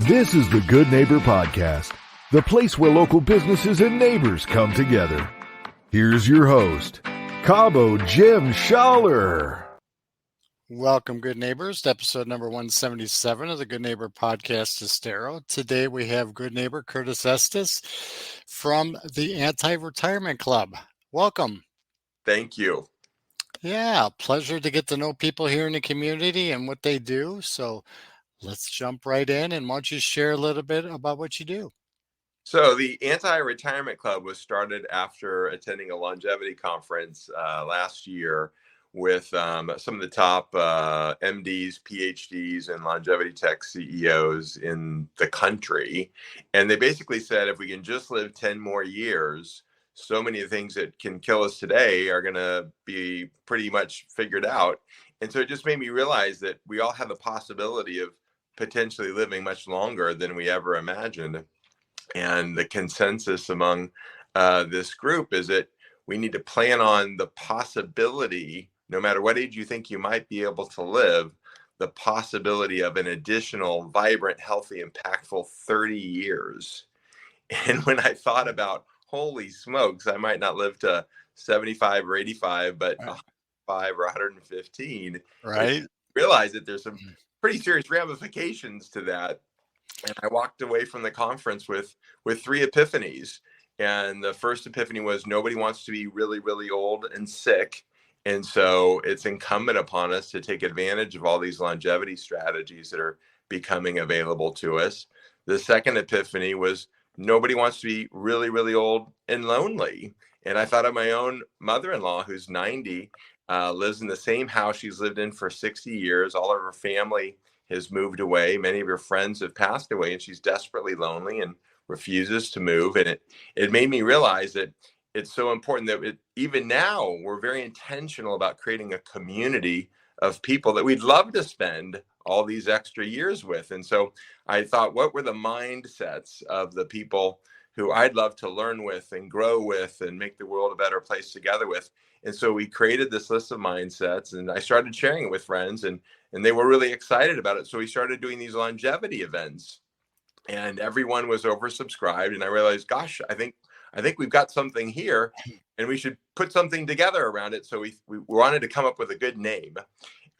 This is the Good Neighbor Podcast, the place where local businesses and neighbors come together. Here's your host, Cabo Jim Schaller. Welcome, good neighbors, to episode number 177 of the Good Neighbor Podcast Estero. Today we have good neighbor Curtis Estes from the Anti-Retirement Club. Welcome. Thank you. Yeah, pleasure to get to know people here in the community and what they do. So let's jump right in, and why don't you share a little bit about what you do? So the Anti-Retirement Club was started after attending a longevity conference last year with some of the top MDs, PhDs, and longevity tech CEOs in the country. And they basically said, if we can just live 10 more years, so many of the things that can kill us today are going to be pretty much figured out. And so it just made me realize that we all have the possibility of potentially living much longer than we ever imagined. And the consensus among this group is that we need to plan on the possibility, no matter what age you think you might be able to live, the possibility of an additional vibrant, healthy, impactful 30 years. And when I thought about, holy smokes, I might not live to 75 or 85, but 105 or 115, right? I realized that there's some pretty serious ramifications to that. And I walked away from the conference with three epiphanies. And the first epiphany was nobody wants to be really, really old and sick. And so it's incumbent upon us to take advantage of all these longevity strategies that are becoming available to us. The second epiphany was nobody wants to be really, really old and lonely. And I thought of my own mother-in-law, who's 90, lives in the same house she's lived in for 60 years. All of her family has moved away. Many of her friends have passed away, and she's desperately lonely and refuses to move. And it made me realize that it's so important that even now we're very intentional about creating a community of people that we'd love to spend all these extra years with. And so I thought, what were the mindsets of the people who I'd love to learn with and grow with and make the world a better place together with? And so we created this list of mindsets, and I started sharing it with friends, and they were really excited about it. So we started doing these longevity events, and everyone was oversubscribed. And I realized, gosh, I think we've got something here, and we should put something together around it. So we wanted to come up with a good name.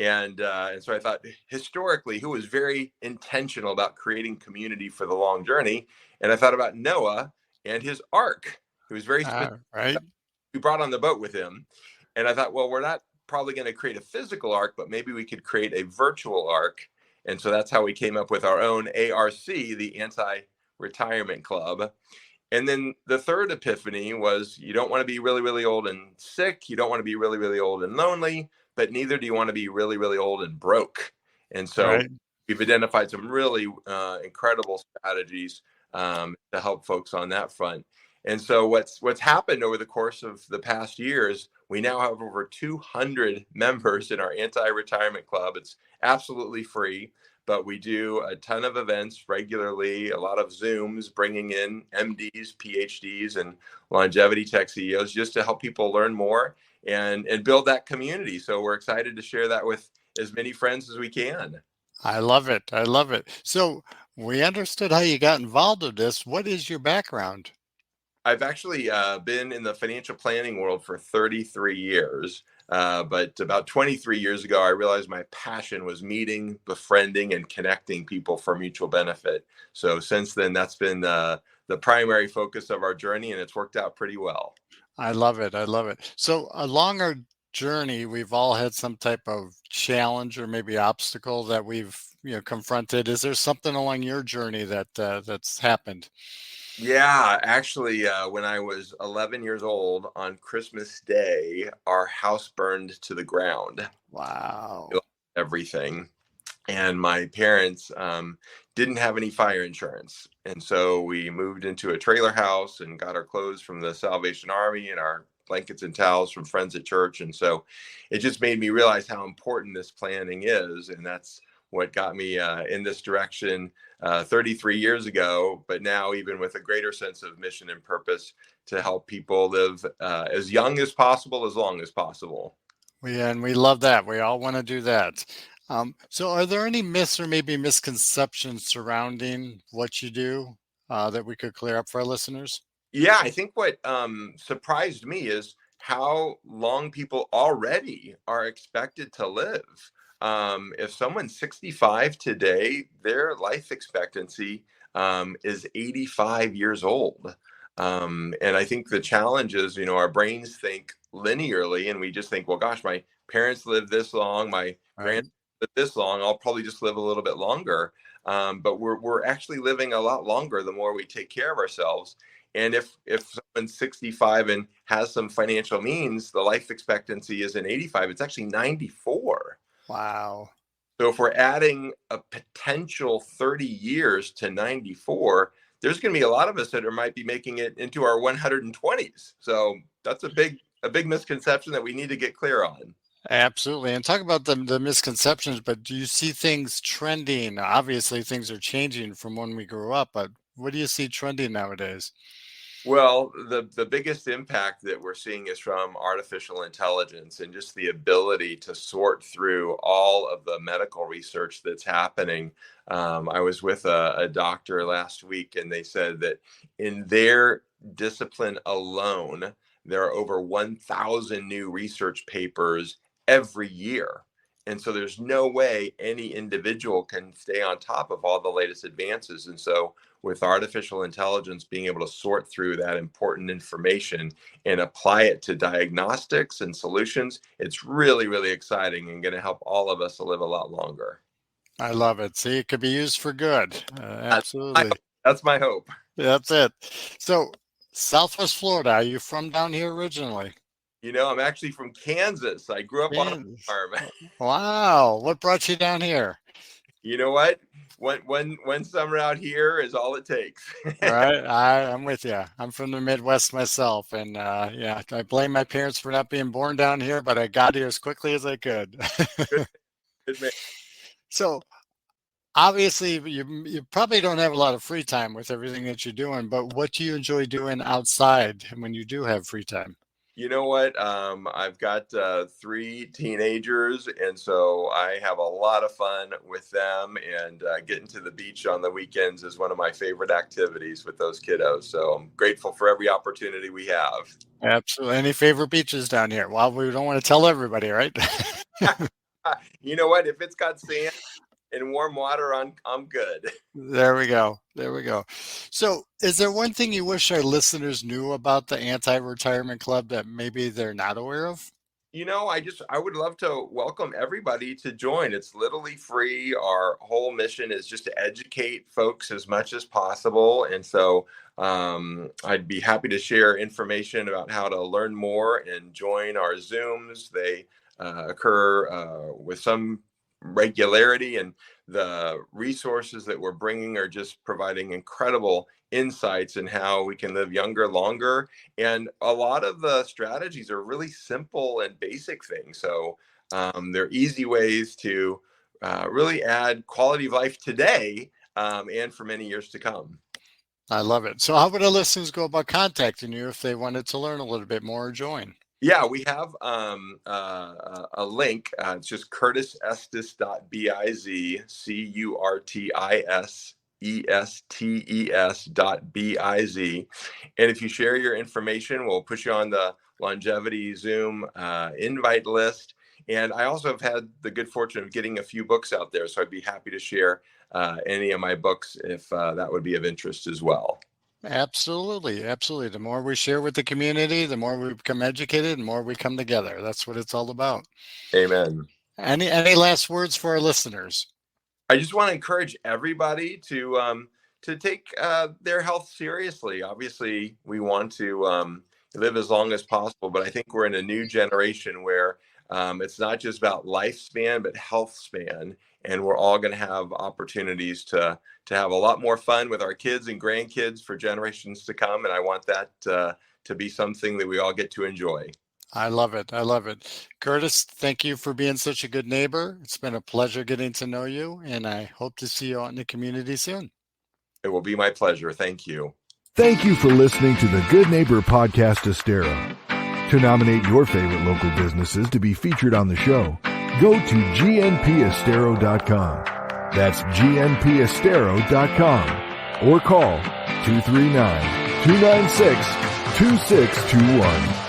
And so I thought, historically, who was very intentional about creating community for the long journey? And I thought about Noah and his ark, who was very specific. Right. We brought on the boat with him. And I thought, well, we're not probably going to create a physical ark, but maybe we could create a virtual ark. And so that's how we came up with our own ARC, the Anti-Retirement Club. And then the third epiphany was you don't want to be really, really old and sick. You don't want to be really, really old and lonely, but neither do you want to be really, really old and broke. And so we've identified some really incredible strategies to help folks on that front. And so what's happened over the course of the past years, we now have over 200 members in our Anti-Retirement Club. It's absolutely free, but we do a ton of events regularly, a lot of Zooms, bringing in MDs, PhDs, and longevity tech CEOs just to help people learn more and build that community. So we're excited to share that with as many friends as we can. I love it. I love it. So we understood how you got involved with this. What is your background? I've actually been in the financial planning world for 33 years. But about 23 years ago, I realized my passion was meeting, befriending, and connecting people for mutual benefit. So since then, that's been the primary focus of our journey, and it's worked out pretty well. I love it. I love it. So along our journey, we've all had some type of challenge or maybe obstacle that we've confronted. Is there something along your journey that's happened? Yeah, actually, when I was 11 years old on Christmas Day, our house burned to the ground. Wow. Everything. And my parents didn't have any fire insurance. And so we moved into a trailer house and got our clothes from the Salvation Army and our blankets and towels from friends at church. And so it just made me realize how important this planning is. And that's what got me in this direction 33 years ago, but now even with a greater sense of mission and purpose to help people live as young as possible, as long as possible. And we love that. We all want to do that. So are there any myths or maybe misconceptions surrounding what you do that we could clear up for our listeners? Yeah, I think what surprised me is how long people already are expected to live. If someone's 65 today, their life expectancy is 85 years old. And I think the challenge is, our brains think linearly, and we just think, well, gosh, my parents lived this long, my Right. grandparents lived this long, I'll probably just live a little bit longer. But we're actually living a lot longer the more we take care of ourselves. And if someone's 65 and has some financial means, the life expectancy isn't 85, it's actually 94. Wow. So if we're adding a potential 30 years to 94, there's going to be a lot of us that might be making it into our 120s. So that's a big misconception that we need to get clear on. Absolutely. And talk about the misconceptions, but do you see things trending? Obviously, things are changing from when we grew up, but what do you see trending nowadays? Well, the biggest impact that we're seeing is from artificial intelligence and just the ability to sort through all of the medical research that's happening. I was with a doctor last week, and they said that in their discipline alone, there are over 1,000 new research papers every year. And so there's no way any individual can stay on top of all the latest advances. And so with artificial intelligence being able to sort through that important information and apply it to diagnostics and solutions, it's really, really exciting and going to help all of us to live a lot longer. I love it. See, it could be used for good. Absolutely. That's my hope. That's it. So, Southwest Florida, are you from down here originally? I'm actually from Kansas. I grew up on a farm. Wow. What brought you down here? You know what? One summer out here is all it takes. Right. I'm with you. I'm from the Midwest myself. And I blame my parents for not being born down here, but I got here as quickly as I could. Good man. So obviously you probably don't have a lot of free time with everything that you're doing, but what do you enjoy doing outside when you do have free time? You know what? I've got 3 teenagers, and so I have a lot of fun with them, and getting to the beach on the weekends is one of my favorite activities with those kiddos. So I'm grateful for every opportunity we have. Absolutely. Any favorite beaches down here? Well, we don't want to tell everybody, right? You know what? If it's got sand and warm water, I'm good. There we go. So is there one thing you wish our listeners knew about the Anti-Retirement Club that maybe they're not aware of? I would love to welcome everybody to join. It's literally free. Our whole mission is just to educate folks as much as possible. And so I'd be happy to share information about how to learn more and join our Zooms. They occur with some regularity, and the resources that we're bringing are just providing incredible insights in how we can live younger, longer. And a lot of the strategies are really simple and basic things. So they're easy ways to really add quality of life today and for many years to come. I love it. So how would our listeners go about contacting you if they wanted to learn a little bit more or join? Yeah, we have a link. It's just curtisestes.biz, curtisestes.biz. And if you share your information, we'll put you on the longevity Zoom invite list. And I also have had the good fortune of getting a few books out there. So I'd be happy to share any of my books if that would be of interest as well. Absolutely. The more we share with the community, the more we become educated, the more we come together. That's what it's all about. Amen. Any last words for our listeners? I just want to encourage everybody to take their health seriously. Obviously, we want to live as long as possible, but I think we're in a new generation where it's not just about lifespan, but health span. And we're all going to have opportunities to have a lot more fun with our kids and grandkids for generations to come. And I want that to be something that we all get to enjoy. I love it. Curtis, thank you for being such a good neighbor. It's been a pleasure getting to know you, and I hope to see you out in the community soon. It will be my pleasure. Thank you. Thank you for listening to the Good Neighbor Podcast Estero. To nominate your favorite local businesses to be featured on the show, go to gnpestero.com. That's gnpestero.com. Or call 239-296-2621.